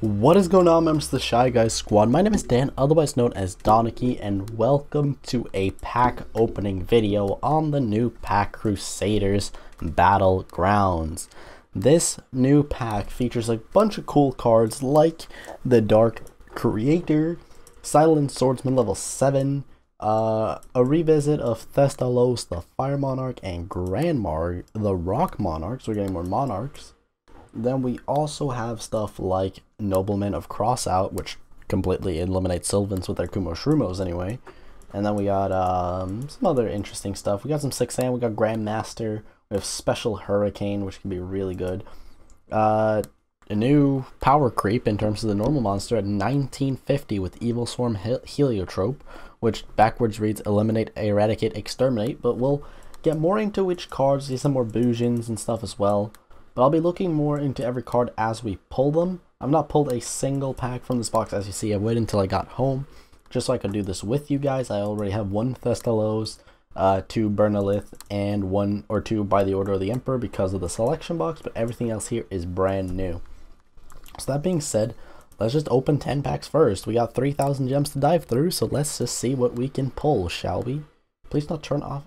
What is going on, members of the Shy Guys squad? My name is Dan, otherwise known as Danekii, and welcome to a pack opening video on the new pack CRUSADER'S BATTLEGROUNDS. This new pack features a bunch of cool cards like the Dark Creator, Silent Swordsman level 7, a revisit of Thestalos the Fire Monarch, and Grandmar the Rock Monarchs. We're getting more Monarchs. Then we also have stuff like Noblemen of Crossout, which completely eliminates Sylvans with their Kumo Shrumos anyway. And then we got some other interesting stuff. We got some 6am, we got Grandmaster, we have Special Hurricane, which can be really good. A new power creep in terms of the normal monster at 1950 with Evil Swarm Heliotrope, which backwards reads Eliminate, Eradicate, Exterminate, but we'll get more into which cards, see some more Bhushans and stuff as well. But I'll be looking more into every card as we pull them. I've not pulled a single pack from this box, as you see. I waited until I got home, just so I could do this with you guys. I already have one Thestalos, 2 Bernalith, and 1 or 2 by the Order of the Emperor because of the selection box, but everything else here is brand new. So that being said, let's just open 10 packs first. We got 3,000 gems to dive through, so let's just see what we can pull, shall we? Please not turn off.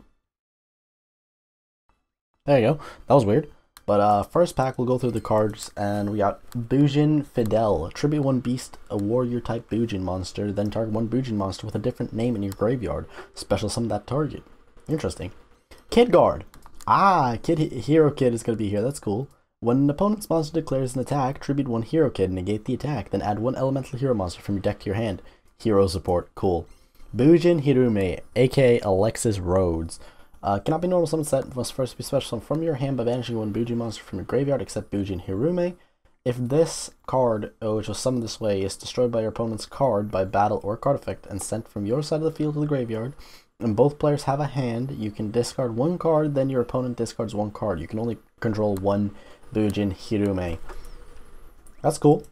There you go. That was weird. But first pack, we'll go through the cards, and we got Bhushan Fidel. Tribute 1 beast, a warrior type Bhushan monster, then target 1 Bhushan monster with a different name in your graveyard. Special summon that target. Interesting. Kid Guard. Hero Kid is going to be here. That's cool. When an opponent's monster declares an attack, tribute 1 Hero Kid, negate the attack, then add 1 elemental hero monster from your deck to your hand. Hero support. Cool. Bhushan Hirume, aka Alexis Rhodes. Cannot be normal summon set, must first be special summon from your hand by banishing 1 Bhushan monster from your graveyard except Bhushan Hirume. If this card, which was summoned this way, is destroyed by your opponent's card by battle or card effect and sent from your side of the field to the graveyard, and both players have a hand, you can discard 1 card, then your opponent discards 1 card. You can only control 1 Bhushan Hirume. That's cool.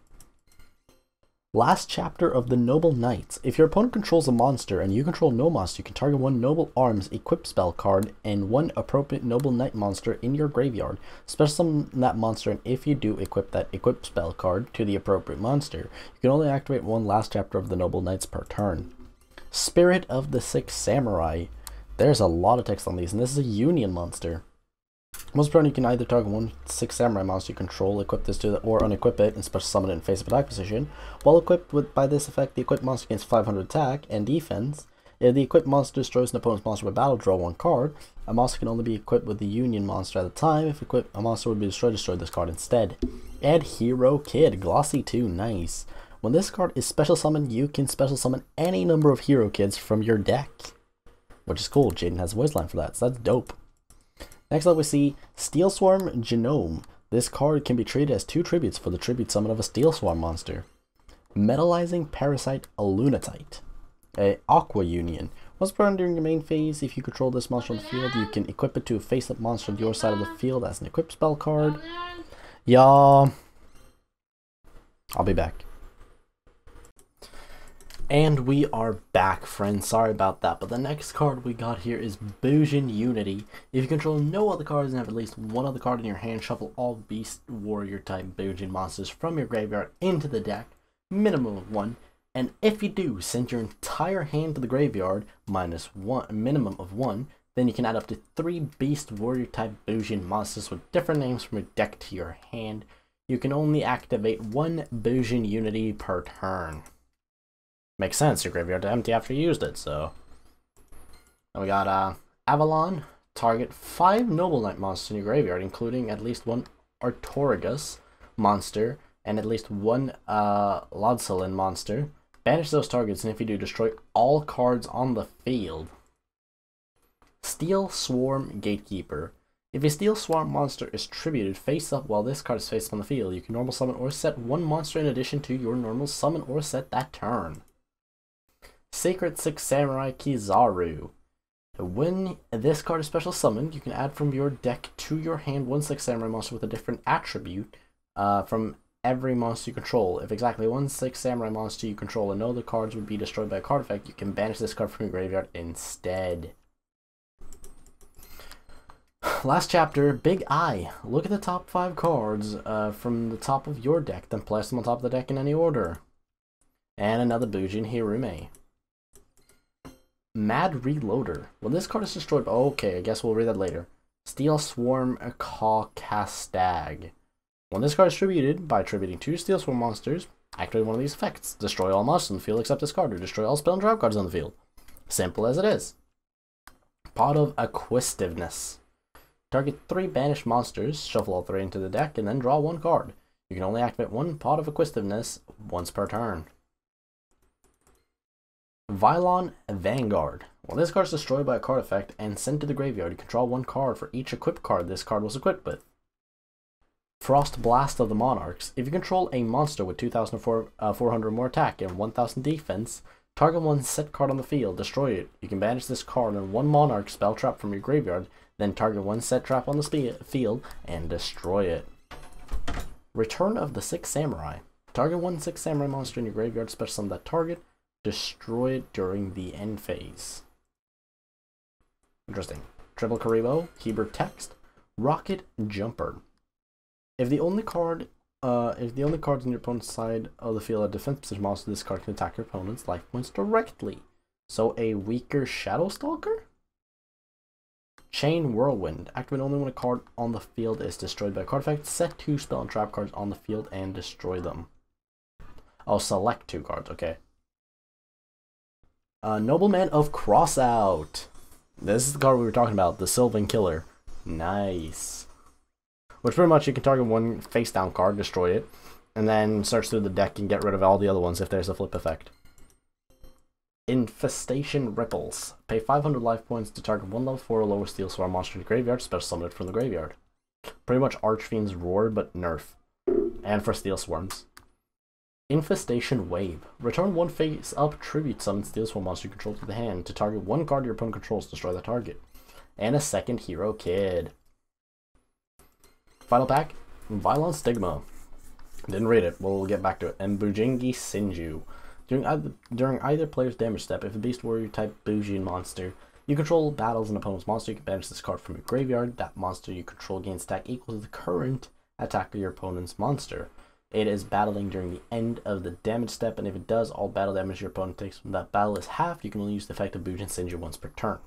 Last chapter of the Noble Knights. If your opponent controls a monster and you control no monster, you can target 1 Noble Arms equip spell card and 1 appropriate Noble Knight monster in your graveyard. Special summon that monster, and if you do, equip that equip spell card to the appropriate monster. You can only activate 1 last chapter of the Noble Knights per turn. Spirit of the Six Samurai. There's a lot of text on these, and this is a Union monster. Most turn you can either target 1 Six Samurai monster you control, equip this to or unequip it, and special summon it in face of attack position. While equipped by this effect, the equipped monster gains 500 attack and defense. If the equipped monster destroys an opponent's monster by battle, draw 1 card. A monster can only be equipped with the Union monster at a time. If equipped, a monster would be destroyed, destroy this card instead. Add Hero Kid, Glossy 2, nice. When this card is special summoned, you can special summon any number of Hero Kids from your deck, which is cool. Jaden has a voice line for that, so that's dope. Next up we see Steel Swarm Genome. This card can be treated as 2 tributes for the tribute summon of a Steel Swarm monster. Metallizing Parasite Lunatite. Aqua Union. Once burned during your main phase, if you control this monster on the field, you can equip it to a face-up monster on your side of the field as an equip spell card. Yeah. I'll be back. And we are back, friends. Sorry about that, but the next card we got here is Bhushan Unity. If you control no other cards and have at least 1 other card in your hand, shuffle all Beast Warrior type Bhushan monsters from your graveyard into the deck, minimum of 1. And if you do, send your entire hand to the graveyard, -1, minimum of 1. Then you can add up to 3 Beast Warrior type Bhushan monsters with different names from your deck to your hand. You can only activate 1 Bhushan Unity per turn. Makes sense, your graveyard is empty after you used it, so. Then we got Avalon. Target 5 Noble Knight monsters in your graveyard, including at least 1 Artorigus monster and at least 1 Lodsalin monster. Banish those targets, and if you do, destroy all cards on the field. Steel Swarm Gatekeeper. If a Steel Swarm monster is tributed face up while this card is face up on the field, you can normal summon or set 1 monster in addition to your normal summon or set that turn. Sacred Six Samurai Kizaru. When this card is special summoned, you can add from your deck to your hand 1 Six Samurai monster with a different attribute from every monster you control. If exactly 1 Six Samurai monster you control and no other cards would be destroyed by a card effect, you can banish this card from your graveyard instead. Last chapter, Big I. Look at the top 5 cards from the top of your deck, then place them on top of the deck in any order. And another Bhushan Hirume. Mad Reloader. When this card is destroyed, okay, I guess we'll read that later. Steel Swarm Castag. When this card is distributed, by attributing 2 Steel Swarm monsters, activate one of these effects. Destroy all monsters on the field except this card, or destroy all spell and trap cards on the field. Simple as it is. Pot of Acquisitiveness. Target 3 banished monsters, shuffle all 3 into the deck, and then draw 1 card. You can only activate 1 Pot of Acquisitiveness once per turn. Avalon Vanguard. When this card is destroyed by a card effect and sent to the graveyard, you can draw 1 card for each equipped card this card was equipped with. Frost Blast of the Monarchs. If you control a monster with 2,400 more attack and 1,000 defense, target 1 set card on the field, destroy it. You can banish this card and 1 Monarch spell trap from your graveyard, then target 1 set trap on the field and destroy it. Return of the 6 Samurai. Target 1 6 Samurai monster in your graveyard, special summon that target, destroy it during the end phase. Interesting. Triple Karibo, Hebrew text, Rocket Jumper. If the only cards in your opponent's side of the field are defense position monster, this card can attack your opponent's life points directly. So a weaker Shadow Stalker? Chain Whirlwind. Activate only when a card on the field is destroyed by a card effect. Set 2 spell and trap cards on the field and destroy them. Oh, select 2 cards, okay. Nobleman of Crossout. This is the card we were talking about, the Sylvan Killer. Nice. Which pretty much you can target 1 face down card, destroy it, and then search through the deck and get rid of all the other ones if there's a flip effect. Infestation Ripples. Pay 500 life points to target 1 level 4 or lower Steel Swarm monster in the graveyard, special summon it from the graveyard. Pretty much Archfiend's Roar, but nerf. And for Steel Swarms. Infestation Wave. Return 1 face-up tribute summon Steel Swarm monster you control to the hand to target 1 card your opponent controls, destroy the target. And a second Hero Kid. Final pack, Violent Stigma. Didn't read it, we'll get back to it. And Bujingi Sinju. During either player's damage step, if a Beast Warrior type Bhushan monster you control battles an opponent's monster, you can banish this card from your graveyard. That monster you control gains attack equal to the current attack of your opponent's monster. It is battling during the end of the damage step, and if it does, all battle damage your opponent takes from that battle is half. You can only use the effect of Bhushan Sinju once per turn.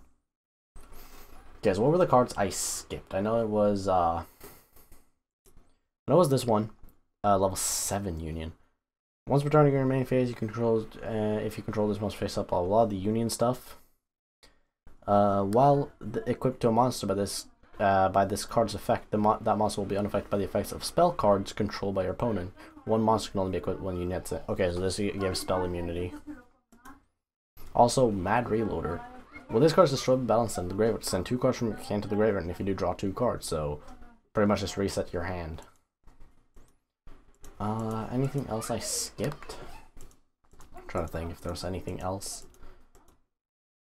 Okay, so what were the cards I skipped? I know it was this one, level 7 Union. Once per turn in your main phase, you control if you control this monster face up, blah blah, the Union stuff. While equipped to a monster by this card's effect, that monster will be unaffected by the effects of spell cards controlled by your opponent. 1 monster can only be equipped when you net it. Okay, so this gives spell immunity. Also, Mad Reloader. When this card is destroyed by battle and sent to the graveyard, send 2 cards from your hand to the graveyard, and if you do, draw 2 cards. So, pretty much just reset your hand. Anything else I skipped? I'm trying to think if there's anything else.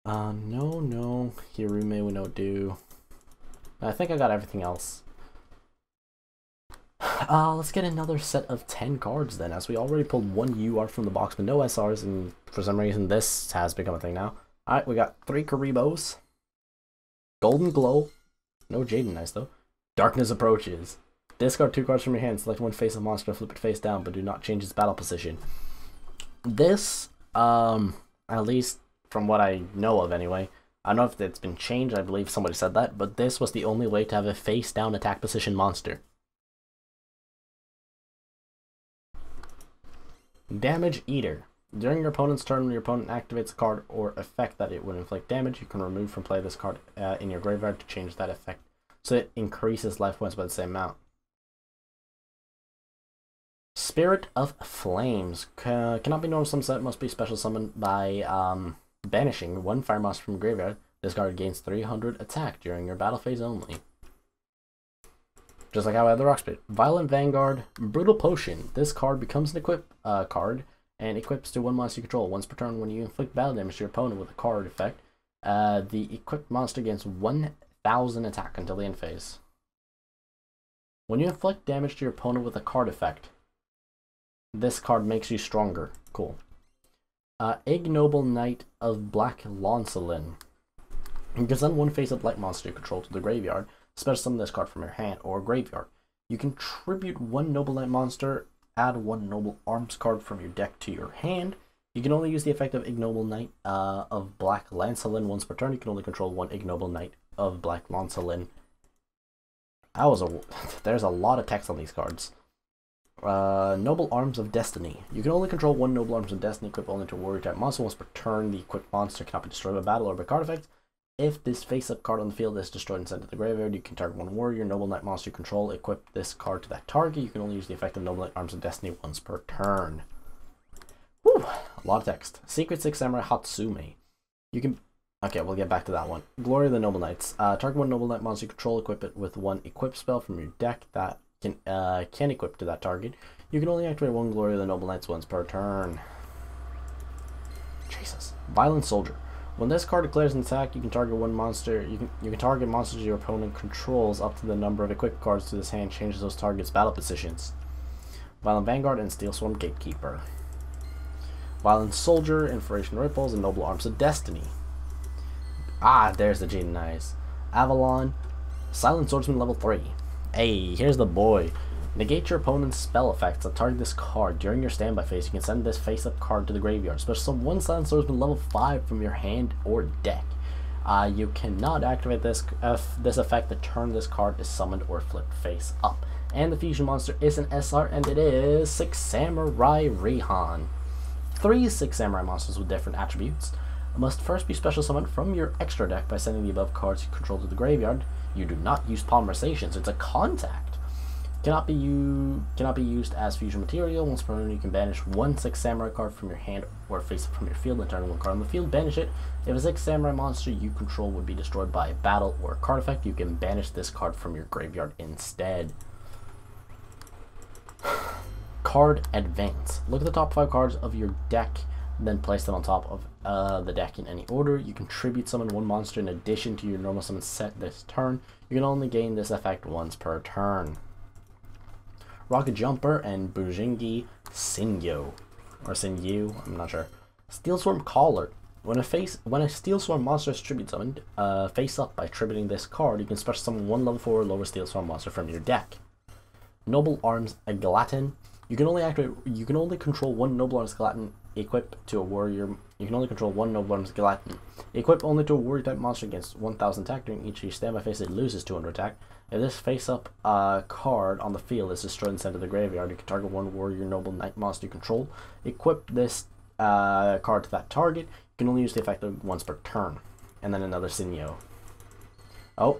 No. Hirume we don't do. I think I got everything else. Let's get another set of 10 cards then, as we already pulled 1 UR from the box but no SRs, and for some reason this has become a thing now. Alright, we got 3 Karibos. Golden Glow. No Jaden Ice though. Darkness Approaches. Discard 2 cards from your hand, select 1 face of monster, flip it face down, but do not change its battle position. This, at least from what I know of anyway, I don't know if it's been changed, I believe somebody said that, but this was the only way to have a face down attack position monster. Damage Eater. During your opponent's turn, when your opponent activates a card or effect that it would inflict damage, you can remove from play this card in your graveyard to change that effect, so it increases life points by the same amount. Spirit of Flames. Cannot be normal summon set, must be special summoned by banishing 1 fire monster from graveyard. This card gains 300 attack during your battle phase only. Just like how I had the Rock Spit. Violent Vanguard, Brutal Potion. This card becomes an equip card and equips to 1 monster you control. Once per turn, when you inflict battle damage to your opponent with a card effect, the equipped monster gains 1,000 attack until the end phase. When you inflict damage to your opponent with a card effect, this card makes you stronger. Cool. Ignoble Knight of Black Launcelin. You can send 1 face-up light monster you control to the graveyard. Special summon this card from your hand or graveyard. You can tribute one Noble Knight monster, add one Noble Arms card from your deck to your hand. You can only use the effect of Ignoble Knight of Black Lancelin once per turn. You can only control one Ignoble Knight of Black Lancelin. There's a lot of text on these cards. Noble Arms of Destiny. You can only control one Noble Arms of Destiny, equipped only to a warrior type monster. Once per turn, the equipped monster cannot be destroyed by battle or by card effect. If this face-up card on the field is destroyed and sent to the graveyard, you can target one warrior, Noble Knight monster you control, equip this card to that target. You can only use the effect of Noble Knight Arms of Destiny once per turn. Whew, a lot of text. Secret Six Samurai Hatsume. You can... Okay, we'll get back to that one. Glory of the Noble Knights. Target one Noble Knight monster you control, equip it with one equip spell from your deck that can equip to that target. You can only activate one Glory of the Noble Knights once per turn. Jesus. Violent Soldier. When this card declares an attack, you can target one monster. You can target monsters your opponent controls up to the number of equipped cards to this hand. Changes those targets' battle positions. Violent Vanguard and Steel Swarm Gatekeeper. Violent Soldier, Inspiration Ripples, and Noble Arms of Destiny. Ah, there's the Jaden Eyes. Avalon, Silent Swordsman level 3. Hey, here's the boy. Negate your opponent's spell effects that target this card. During your standby phase, you can send this face-up card to the graveyard. Special summon one Silent Swordsman level 5 from your hand or deck. You cannot activate this effect the turn this card is summoned or flipped face up. And the fusion monster is an SR, and it is 6 Samurai Rihan. 3 6 Samurai monsters with different attributes must first be special summoned from your extra deck by sending the above cards you control to the graveyard. You do not use Polymerization, it's a contact. Cannot be used as fusion material. Once per turn, you can banish one 6 Samurai card from your hand or face it from your field and turn one card on the field. Banish it. If a 6 Samurai monster you control would be destroyed by a battle or a card effect, you can banish this card from your graveyard instead. Card Advance. Look at the top 5 cards of your deck, then place them on top of the deck in any order. You can tribute summon one monster in addition to your normal summon set this turn. You can only gain this effect once per turn. Rocket Jumper and Bujingi Sinyo. Or Sinyu, I'm not sure. Steel Swarm Caller. When a Steel Swarm monster is tribute summoned, face up by tributing this card, you can special summon one level 4 or lower Steel Swarm monster from your deck. Noble Arms Aglatin. You can only control one Noble Arms Aglatin equipped to a warrior. You can only control one Noble Arms Aglatin. Equip only to a warrior type monster against 1000 attack. During each of your standby phase, it loses 200 attack. If this face-up card on the field is destroyed and sent to the graveyard, you can target one warrior Noble Knight monster you control. Equip this card to that target. You can only use the effect once per turn. And then another Sinyo. Oh.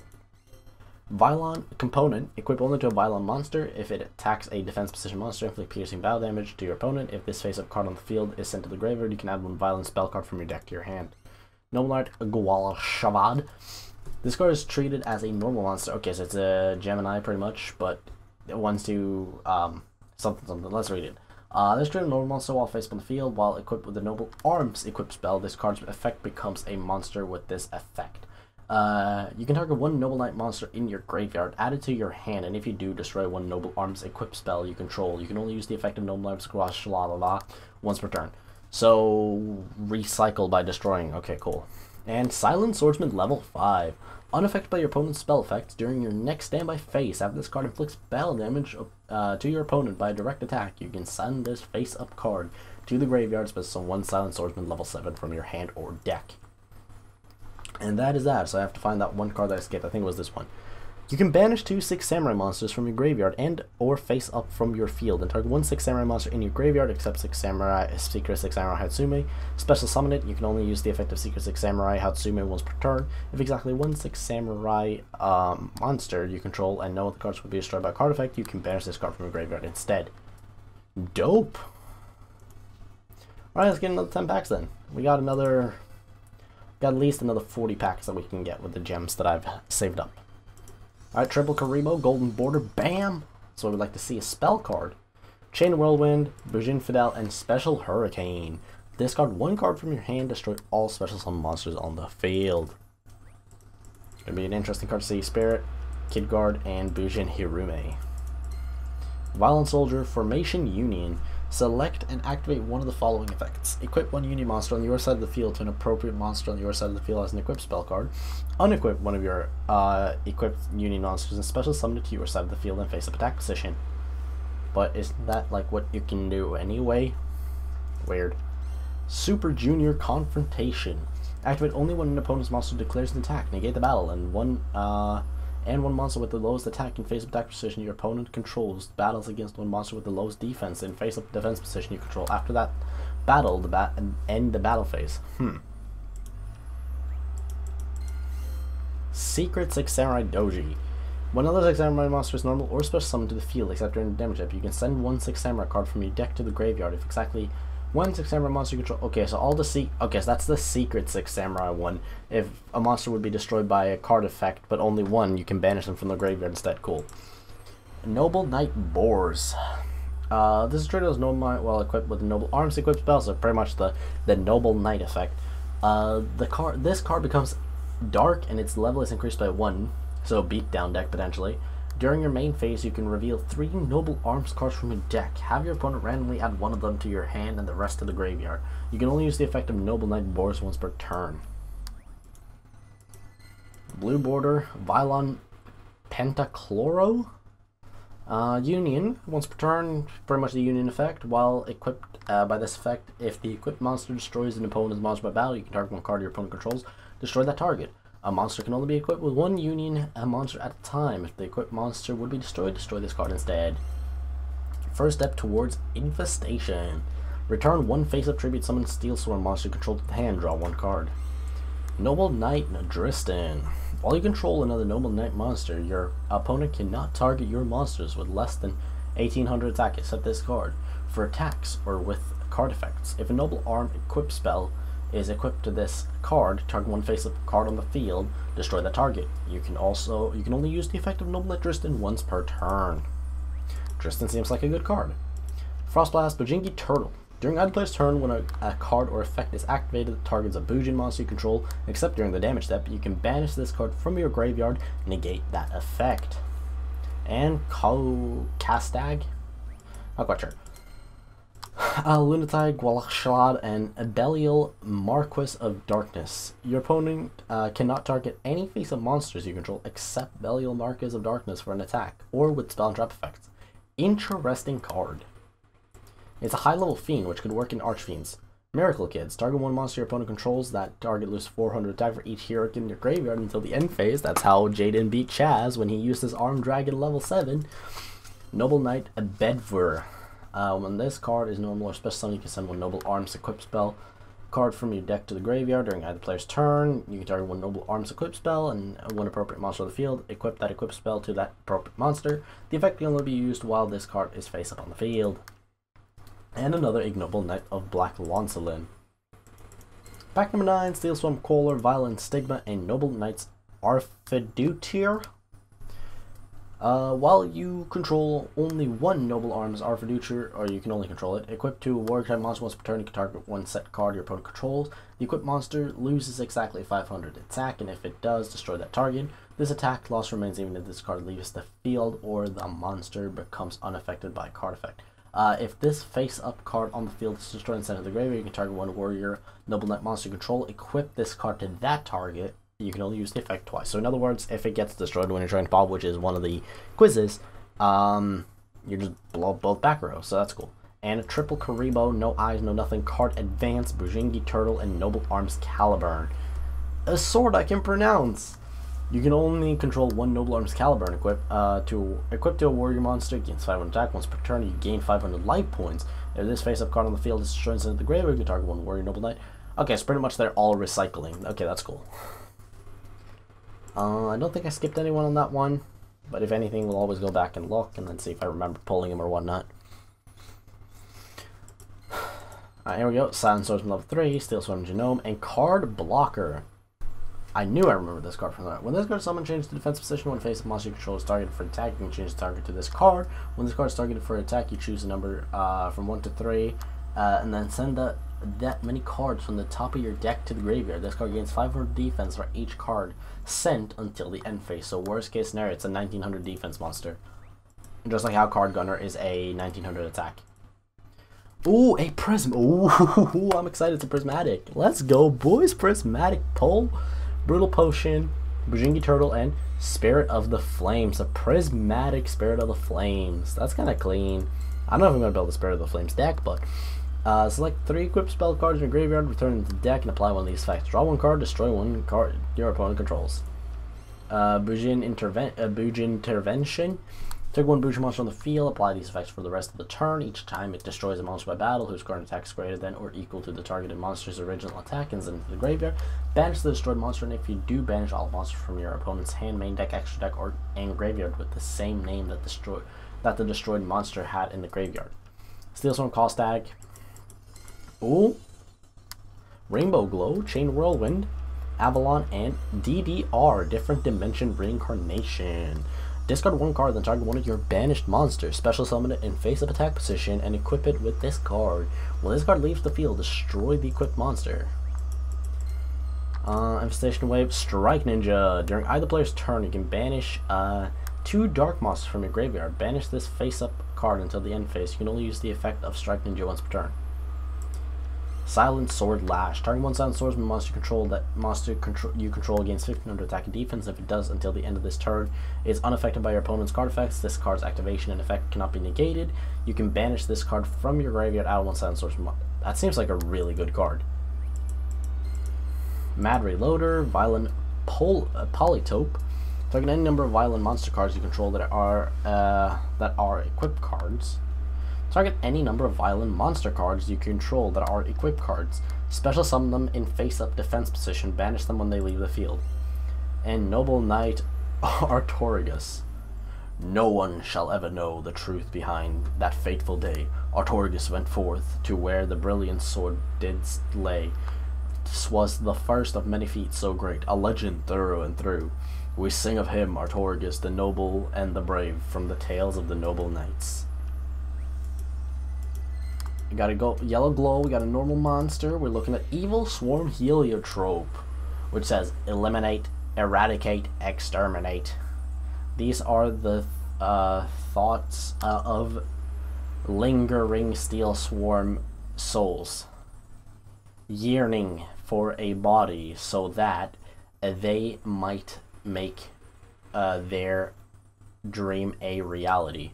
Vylon Component. Equip only to a Vylon monster. If it attacks a defense position monster, inflict piercing battle damage to your opponent. If this face-up card on the field is sent to the graveyard, you can add one Vylon spell card from your deck to your hand. Noble Knight Gwal Shavad. This card is treated as a normal monster. Okay, so it's a Gemini pretty much, but it wants to something. Let's read it. This treated a normal monster while faced on the field. While equipped with the Noble Arms equipped spell, this card's effect becomes a monster with this effect. You can target one Noble Knight monster in your graveyard, add it to your hand, and if you do, destroy one Noble Arms equipped spell you control. You can only use the effect of Noble Arms once per turn. So recycle by destroying. Okay, cool. And Silent Swordsman level 5. Unaffected by your opponent's spell effects, during your next standby phase, after this card inflicts battle damage to your opponent by a direct attack, you can send this face-up card to the graveyard, special one Silent Swordsman level 7 from your hand or deck. And that is that, so I have to find that one card that I skipped. I think it was this one. You can banish 2 6 Samurai monsters from your graveyard and or face up from your field, and target one 6 Samurai monster in your graveyard except Secret 6 Samurai Hatsume. Special summon it. You can only use the effect of Secret 6 Samurai Hatsume once per turn. If exactly one 6 Samurai monster you control and no other cards will be destroyed by a card effect, you can banish this card from your graveyard instead. Dope! Alright, let's get another 10 packs then. We got at least another 40 packs that we can get with the gems that I've saved up. Alright, Triple Karibo, Golden Border, bam! So we'd like to see a spell card. Chain Whirlwind, Bhushan Fidel, and Special Hurricane. Discard one card from your hand, destroy all special summon monsters on the field. It's going to be an interesting card to see. Spirit, Kid Guard, and Bhushan Hirume. Violent Soldier, Formation Union. Select and activate one of the following effects. Equip one Union monster on your side of the field to an appropriate monster on your side of the field as an equipped spell card. Unequip one of your equipped Union monsters and special summon it to your side of the field and face up attack position. But isn't that like what you can do anyway? Weird. Super Junior Confrontation. Activate only when an opponent's monster declares an attack. Negate the battle, and one monster with the lowest attack in face-up attack position your opponent controls battles against one monster with the lowest defense in face-up defense position you control. After that battle, end the battle phase. Secret Six Samurai Doji. When another Six Samurai monster is normal or special summoned to the field, except during the damage step, you can send one Six Samurai card from your deck to the graveyard if exactly one Six Samurai monster you control. Okay, so so that's the Secret Six Samurai one. If a monster would be destroyed by a card effect, but only one, you can banish them from the graveyard instead. Cool. Noble Knight Boars. This is treated as Noble Knight while equipped with the Noble Arms equipped spell, so pretty much the Noble Knight effect. This card becomes dark and its level is increased by 1, so beatdown deck potentially. During your main phase, you can reveal 3 Noble Arms cards from your deck. Have your opponent randomly add one of them to your hand and the rest to the graveyard. You can only use the effect of Noble Knight Boars once per turn. Blue border, Avalon Pentachloro. Union, once per turn, pretty much the Union effect. While equipped by this effect, if the equipped monster destroys an opponent's monster by battle, you can target one card your opponent controls, destroy that target. A monster can only be equipped with one Union monster at a time. If the equipped monster would be destroyed, destroy this card instead. First step towards Infestation. Return one face-up tribute summon Steel Swarm monster controlled to the hand, draw 1 card. Noble Knight Dristan. While you control another Noble Knight monster, your opponent cannot target your monsters with less than 1800 attack except this card. For attacks or with card effects, if a Noble Arm equipped spell is equipped to this card, target one face-up card on the field, destroy the target. You can only use the effect of Noble Knight Dristan once per turn. Dristan seems like a good card. Frostblast Bhushan Turtle. During either player's turn, when a card or effect is activated that targets a Bhushan monster you control, except during the damage step, you can banish this card from your graveyard, negate that effect. And Kastag? Not quite sure. Lunatai Gwalachshad and Belial Marquis of Darkness. Your opponent cannot target any face-up monsters you control except Belial Marquis of Darkness for an attack, or with spell and trap effects. Interesting card. It's a high-level fiend, which could work in Archfiends. Miracle Kids. Target one monster your opponent controls. That target loses 400 attack for each hero in your graveyard until the end phase. That's how Jaden beat Chaz when he used his Armed Dragon level 7. Noble Knight Bedvur. When this card is normal or special summon, you can send one Noble Arms equipped spell card from your deck to the graveyard during either player's turn. You can target one Noble Arms equipped spell and one appropriate monster on the field. Equip that equipped spell to that appropriate monster. The effect can only be used while this card is face up on the field. And another Ignoble Knight of Black Lancelin. Pack number 9, Steel Swarm Caller, Violent Stigma, and Noble Knights Arfidutir. While you control only one Noble Arms Arfidutir, or you can only control it, equipped to a warrior type monster once per turn, you can target one set card your opponent controls. The equipped monster loses exactly 500 attack, and if it does, destroy that target. This attack loss remains even if this card leaves the field or the monster becomes unaffected by a card effect. If this face-up card on the field is destroyed and sent to the graveyard, you can target one warrior Noble Knight monster control, equip this card to that target. You can only use the effect twice. So in other words, if it gets destroyed when you're trying to pop, which is one of the quizzes, you just blow up both back rows, so that's cool. And a triple Karibo, no eyes, no nothing, card advance, Bhushan Turtle, and Noble Arms Caliburn. A sword I can pronounce! You can only control one Noble Arms Caliburn equipped to a warrior monster, gains 500 attack once per turn, you gain 500 life points. If this face-up card on the field is destroyed and sent to the graveyard, you can target one warrior Noble Knight. Okay, so pretty much they're all recycling. Okay, that's cool. I don't think I skipped anyone on that one, but if anything, we'll always go back and look and then see if I remember pulling him or whatnot. Alright, here we go. Silent Swordsman level 3, Steel Swarm Genome, and Card Blocker. I knew I remembered this card from that. When this card is summoned, change the defense position. When face monster you control is targeted for attack, you can change the target to this card. When this card is targeted for attack, you choose a number from 1 to 3, and then send that many cards from the top of your deck to the graveyard. This card gains 500 defense for each card sent until the end phase. So worst case scenario, it's a 1900 defense monster. Just like how Card Gunner is a 1900 attack. Ooh, a prism. Ooh, I'm excited. It's a prismatic. Let's go, boys. Prismatic pull, brutal potion, Bujingi turtle, and spirit of the flames. A prismatic spirit of the flames. That's kind of clean. I don't know if I'm gonna build a spirit of the flames deck, but select 3 equipped spell cards in your graveyard, return them to the deck, and apply one of these effects. Draw 1 card, destroy 1 card your opponent controls. Bhushan Intervention. Take 1 Bhushan monster on the field, apply these effects for the rest of the turn. Each time it destroys a monster by battle whose current attack is greater than or equal to the targeted monster's original attack and send it to the graveyard. Banish the destroyed monster, and if you do, banish all monsters from your opponent's hand, main deck, extra deck, and graveyard with the same name that the destroyed monster had in the graveyard. Steel Storm cost tag. Ooh. Rainbow Glow, Chain Whirlwind, Avalon, and DDR, Different Dimension Reincarnation. Discard 1 card, then target one of your banished monsters. Special summon it in face-up attack position and equip it with this card. When this card leaves the field, destroy the equipped monster. Infestation Wave, Strike Ninja. During either player's turn, you can banish 2 dark monsters from your graveyard. Banish this face-up card until the end phase. You can only use the effect of Strike Ninja once per turn. Silent Sword Lash. Target 1 Silent Swordsman monster you control gains 1500 attack and defense. If it does until the end of this turn, it's unaffected by your opponent's card effects. This card's activation and effect cannot be negated. You can banish this card from your graveyard out of 1 Silent Swordsman. That seems like a really good card. Mad Reloader, Violent Polytope. Target any number of violent monster cards you control that are equipped cards. Target any number of violent monster cards you control that are equipped cards. Special summon them in face-up defense position. Banish them when they leave the field. And Noble Knight Artorigus. No one shall ever know the truth behind that fateful day. Artorigus went forth to where the brilliant sword did lay. This was the first of many feats so great, a legend through and through. We sing of him, Artorigus, the noble and the brave, from the tales of the noble knights. We got a Yellow Glow, we got a normal monster. We're looking at Evil Swarm Heliotrope, which says eliminate, eradicate, exterminate. These are the thoughts of lingering steel swarm souls, yearning for a body so that they might make their dream a reality.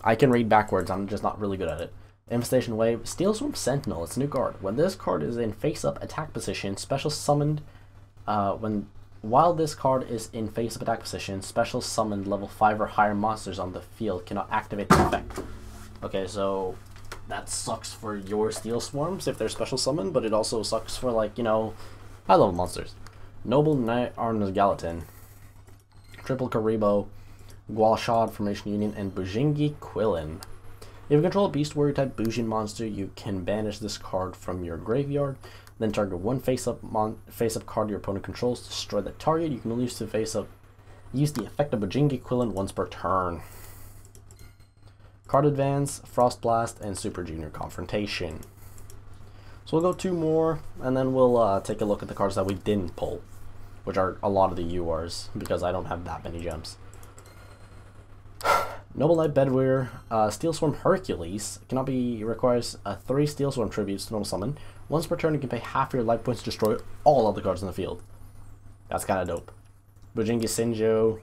I can read backwards, I'm just not really good at it. Infestation Wave, Steel Swarm Sentinel, it's a new card. When this card is in face-up attack position, special summoned, while this card is in face-up attack position, special summoned level 5 or higher monsters on the field cannot activate the effect. Okay, so that sucks for your Steel Swarms if they're special summoned, but it also sucks for, like, you know, high-level monsters. Noble Knight Arms Gallatin, Triple Karibo, Gualshad Formation Union, and Bujingi Quillin. If you control a Beast Warrior type Bhushan monster, you can banish this card from your graveyard. Then target 1 face-up card your opponent controls to destroy that target. You can only use the effect of Bujingi Quillin once per turn. Card Advance, Frost Blast, and Super Junior Confrontation. So we'll go 2 more, and then we'll take a look at the cards that we didn't pull, which are a lot of the URs, because I don't have that many gems. Noble Knight Bedwear, Steel Swarm Hercules, requires 3 Steel Swarm tributes to normal summon. Once per turn you can pay half your life points to destroy all other cards in the field. That's kinda dope. Bujingi Sinjo,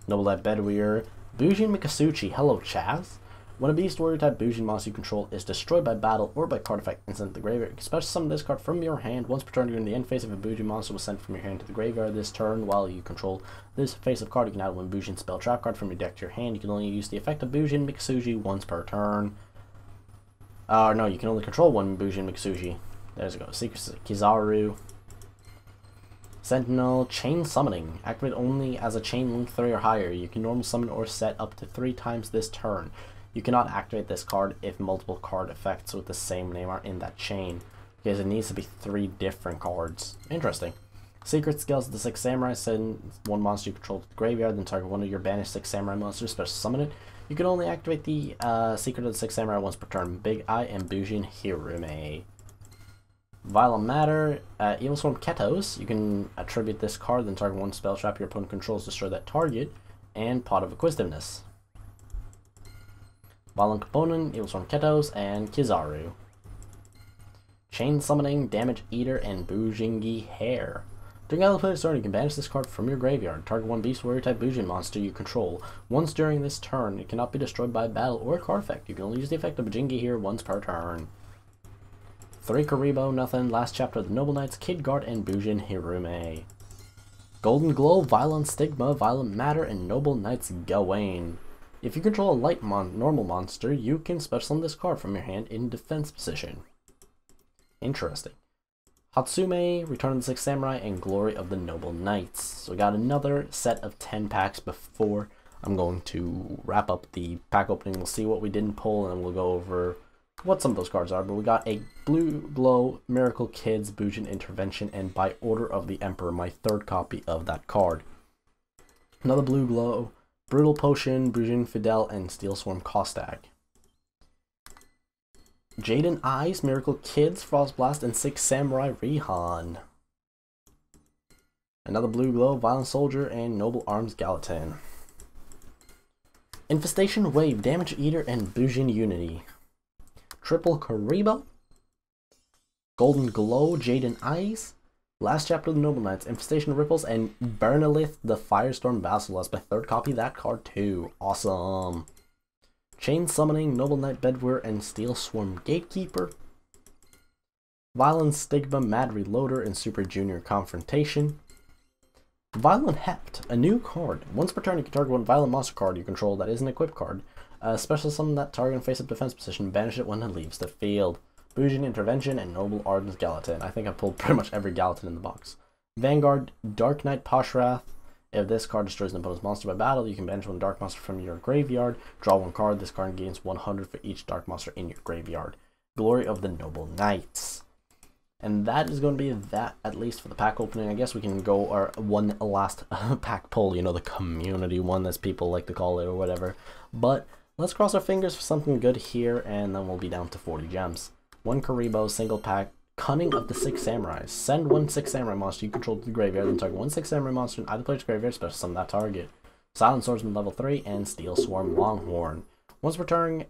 Noble Knight Bedwear, Bhushan Mikasuchi, hello Chaz. When a Beast Warrior type Bhushan monster you control is destroyed by battle or by card effect and sent to the graveyard, you can special summon this card from your hand. Once per turn during the end phase of a Bhushan monster was sent from your hand to the graveyard this turn. While you control this face of card, you can add 1 Bhushan spell trap card from your deck to your hand. You can only use the effect of Bhushan Mikasuchi once per turn. No, you can only control 1 Bhushan Mikasuchi. There's a go. Secret Kizaru. Sentinel, Chain Summoning. Activate only as a chain link 3 or higher. You can normal summon or set up to 3 times this turn. You cannot activate this card if multiple card effects with the same name are in that chain, because it needs to be 3 different cards. Interesting. Secret Skills of the 6 Samurai, send 1 monster you control to the graveyard, then target 1 of your banished 6 Samurai monsters, special summon it. You can only activate the Secret of the 6 Samurai once per turn. Big Eye and Bhushan Hirume. Violent Matter, Evil Swarm Ketos, you can attribute this card, then target 1 spell trap your opponent controls, destroy that target, and Pot of Acquisitiveness. Violent Component, Evilstorm Ketos, and Kizaru. Chain Summoning, Damage Eater, and Bujingi Hair. During other player's turn, you can banish this card from your graveyard. Target one beast warrior type Bhushan monster you control. Once during this turn, it cannot be destroyed by battle or card effect. You can only use the effect of Bujingi Hair once per turn. 3 Karibo, nothing. Last chapter of the Noble Knights, Kidguard, and Bhushan Hirume. Golden Glow, Violent Stigma, Violent Matter, and Noble Knights Gawain. If you control a light normal monster, you can special summon this card from your hand in defense position. Interesting. Hatsume, Return of the Sixth Samurai, and Glory of the Noble Knights. So we got another set of 10 packs before I'm going to wrap up the pack opening. We'll see what we didn't pull, and we'll go over what some of those cards are. But we got a Blue Glow, Miracle Kids, Bhushan Intervention, and By Order of the Emperor, my third copy of that card. Another Blue Glow, Brutal Potion, Bhushan Fidel, and Steel Swarm Kostag. Jaden Eyes, Miracle Kids, Frost Blast, and Six Samurai Rihan. Another Blue Glow, Violent Soldier, and Noble Arms Gallatin. Infestation Wave, Damage Eater, and Bhushan Unity. Triple Karibo. Golden Glow, Jaden Eyes. Last chapter of the Noble Knights, Infestation Ripples, and Bernalith the Firestorm Basilisk. My third copy of that card too. Awesome. Chain Summoning, Noble Knight Bedwear, and Steel Swarm Gatekeeper. Violent Stigma, Mad Reloader, and Super Junior Confrontation. Violent Hept, a new card. Once per turn, you can target one violent monster card you control that is an equipped card. Special summon that target in face-up defense position, banish it when it leaves the field. Bhushan Intervention, and Noble Arden's Gallatin. I think I pulled pretty much every Gallatin in the box. Vanguard, Dark Knight Poshrath. If this card destroys an opponent's monster by battle, you can banish one dark monster from your graveyard. Draw one card. This card gains 100 for each dark monster in your graveyard. Glory of the Noble Knights. And that is going to be that, at least for the pack opening. I guess we can go our one last pack pull, you know, the community one, as people like to call it, or whatever. But let's cross our fingers for something good here, and then we'll be down to 40 gems. 1 Karibo, single pack. Cunning of the Six Samurais. Send 1 Six Samurai monster you control to the graveyard, then target 1 Six Samurai monster in either player's graveyard, special summon that target. Silent Swordsman level 3, and Steel Swarm Longhorn. Once per turn,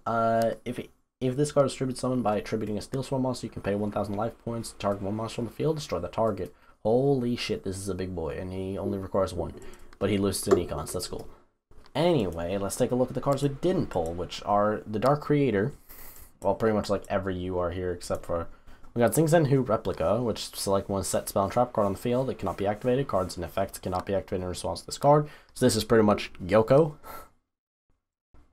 if this card is tribute summoned by attributing a Steel Swarm monster, you can pay 1,000 life points, target 1 monster on the field, destroy the target. Holy shit, this is a big boy, and he only requires 1. But he loses to Nikon, so that's cool. Anyway, let's take a look at the cards we didn't pull, which are the Dark Creator. Well, pretty much like every UR here, except for... We got Xing Zhen Hu Replica, which select one set spell and trap card on the field. It cannot be activated. Cards and effects cannot be activated in response to this card. So this is pretty much Gyoko.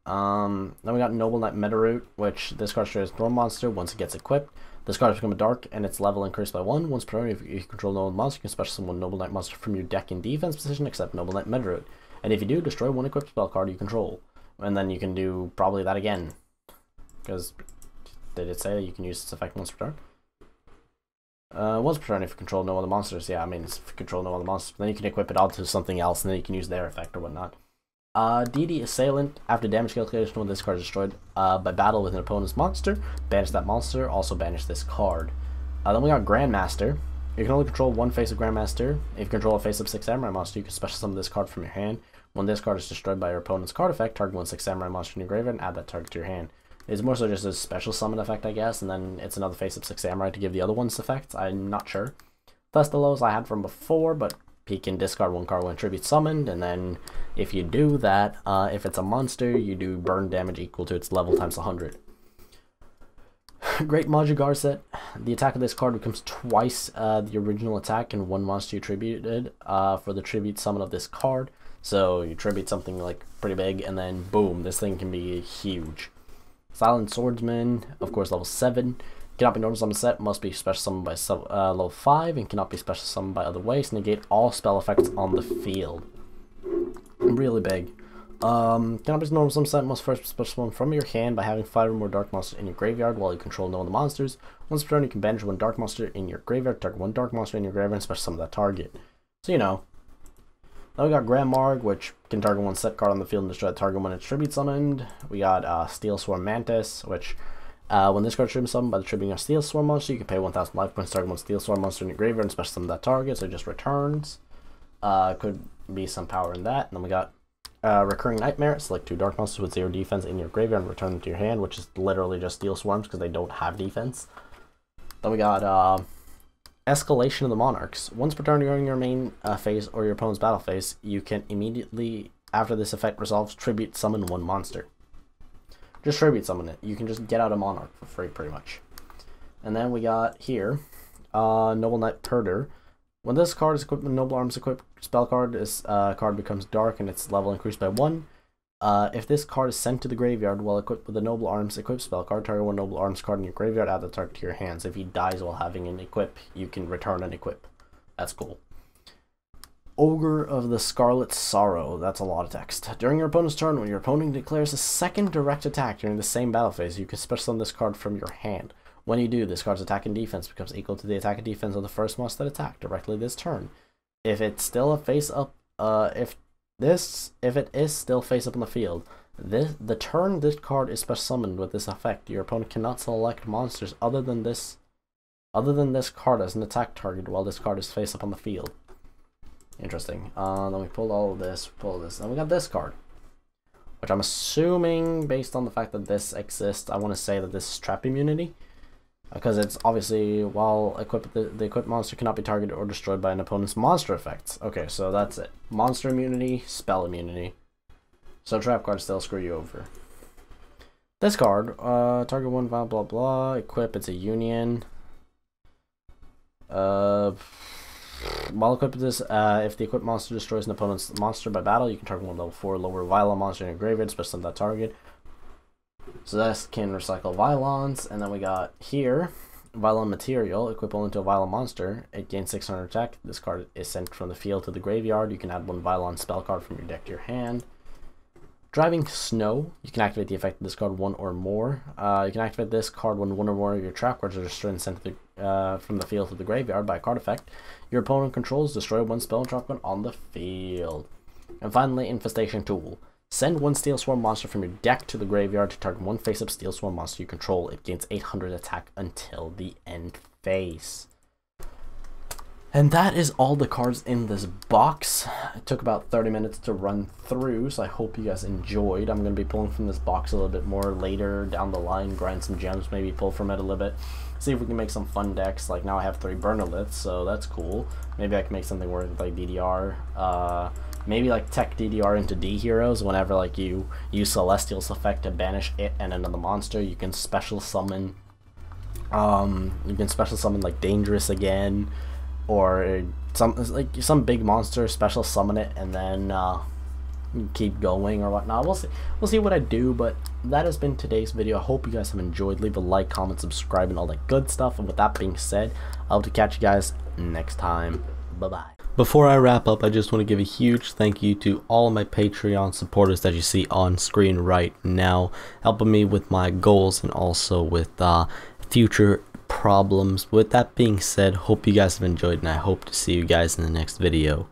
Then we got Noble Knight Metaroot, which this card destroys a normal monster once it gets equipped. This card has become a dark and its level increased by 1. Once per turn, if you control Noble monster, you can special summon one Noble Knight monster from your deck in defense position, except Noble Knight Metaroot. And if you do, destroy 1 equipped spell card you control. And then you can do probably that again. Because, did it say you can use this effect once per turn? Once per turn if you control no other monsters. Yeah, I mean, if you control no other monsters, then you can equip it onto something else, and then you can use their effect or whatnot. DD Assailant. After damage calculation, when this card is destroyed by battle with an opponent's monster, banish that monster, also banish this card. Then we got Grandmaster. You can only control 1 face of Grandmaster. If you control a face of 6 Samurai monster, you can special summon this card from your hand. When this card is destroyed by your opponent's card effect, target 1 6 Samurai monster in your graveyard and add that target to your hand. It's more so just a special summon effect, I guess, and then it's another face of 6 Samurai to give the other one's effects. I'm not sure. Thestalos I had from before, but he can discard 1 card when tribute summoned, and then if you do that, if it's a monster, you do burn damage equal to its level times 100. Great Majigar set. The attack of this card becomes twice the original attack and 1 monster you tributed for the tribute summon of this card. So you tribute something like pretty big, and then boom, this thing can be huge. Silent Swordsman, of course, level 7. Cannot be normal summon set, must be special summoned by level 5, and cannot be special summoned by other ways. Negate all spell effects on the field. Really big. Cannot be normal summon set, must first be special summoned from your hand by having 5 or more dark monsters in your graveyard while you control no other monsters. Once per turn, you can banish 1 dark monster in your graveyard, target 1 dark monster in your graveyard, and special summon that target. So, you know. Then we got Grand Marg, which can target 1 set card on the field and destroy the target when it's tribute summoned. We got Steel Swarm Mantis, which when this card is tribute summoned by the tributing of Steel Swarm monster, you can pay 1,000 life points, target 1 Steel Swarm monster in your graveyard and special summon that target, so it just returns. Could be some power in that. And then we got Recurring Nightmare, select 2 dark monsters with 0 defense in your graveyard and return them to your hand, which is literally just Steel Swarms because they don't have defense. Then we got Escalation of the Monarchs. Once per turn during your main phase or your opponent's battle phase, you can immediately, after this effect resolves, tribute summon 1 monster. Just tribute summon it. You can just get out a Monarch for free, pretty much. And then we got here, Noble Knight Herder. When this card is equipped with Noble Arms equipped spell card, this card becomes dark and its level increased by 1. If this card is sent to the graveyard while equipped with the Noble Arms equipped spell card, target 1 Noble Arms card in your graveyard, add the target to your hands. If he dies while having an equip, you can return an equip. That's cool. Ogre of the Scarlet Sorrow. That's a lot of text. During your opponent's turn, when your opponent declares a second direct attack during the same battle phase, you can special summon this card from your hand. When you do, this card's attack and defense becomes equal to the attack and defense of the first monster that attacked directly this turn. If it's still a face up, if it is still face up on the field, the turn this card is special summoned with this effect, your opponent cannot select monsters other than this card as an attack target while this card is face up on the field. Interesting. Then we pulled all of this, then we got this card, which I'm assuming, based on the fact that this exists, I want to say that this is trap immunity, because it's obviously, while equipped, the equipped monster cannot be targeted or destroyed by an opponent's monster effects. Okay, so that's it. Monster immunity, spell immunity. So trap cards still screw you over. This card, target 1, blah blah blah, equip, it's a union. While equipped with this, if the equipped monster destroys an opponent's monster by battle, you can target 1 level 4 lower Avalon monster in your graveyard, special summon that target. So this can recycle Vylons, and then we got here, Vylon Material, equip only to a Vylon monster. It gains 600 attack. This card is sent from the field to the graveyard. You can add 1 Vylon spell card from your deck to your hand. Driving Snow, you can activate the effect of this card 1 or more. You can activate this card when 1 or more of your trap cards are destroyed and sent to from the field to the graveyard by a card effect. Your opponent controls destroy 1 spell and trap card on the field. And finally, Infestation Tool. Send 1 Steel Swarm monster from your deck to the graveyard to target 1 face-up Steel Swarm monster you control. It gains 800 attack until the end phase. And that is all the cards in this box. It took about 30 minutes to run through, so I hope you guys enjoyed. I'm going to be pulling from this box a little bit more later down the line, grind some gems, maybe pull from it a little bit. See if we can make some fun decks. Like now I have 3 Burnoliths, so that's cool. Maybe I can make something work with like DDR. Maybe like tech DDR into D heroes. Whenever like you use Celestial's effect to banish it and another monster, you can special summon. Like Dangerous again, or some big monster, special summon it, and then keep going or whatnot. We'll see what I do. But that has been today's video. I hope you guys have enjoyed. Leave a like, comment, subscribe, and all that good stuff. And with that being said, I hope to catch you guys next time. Bye bye. Before I wrap up, I just want to give a huge thank you to all my Patreon supporters that you see on screen right now, helping me with my goals and also with future problems. With that being said, hope you guys have enjoyed, and I hope to see you guys in the next video.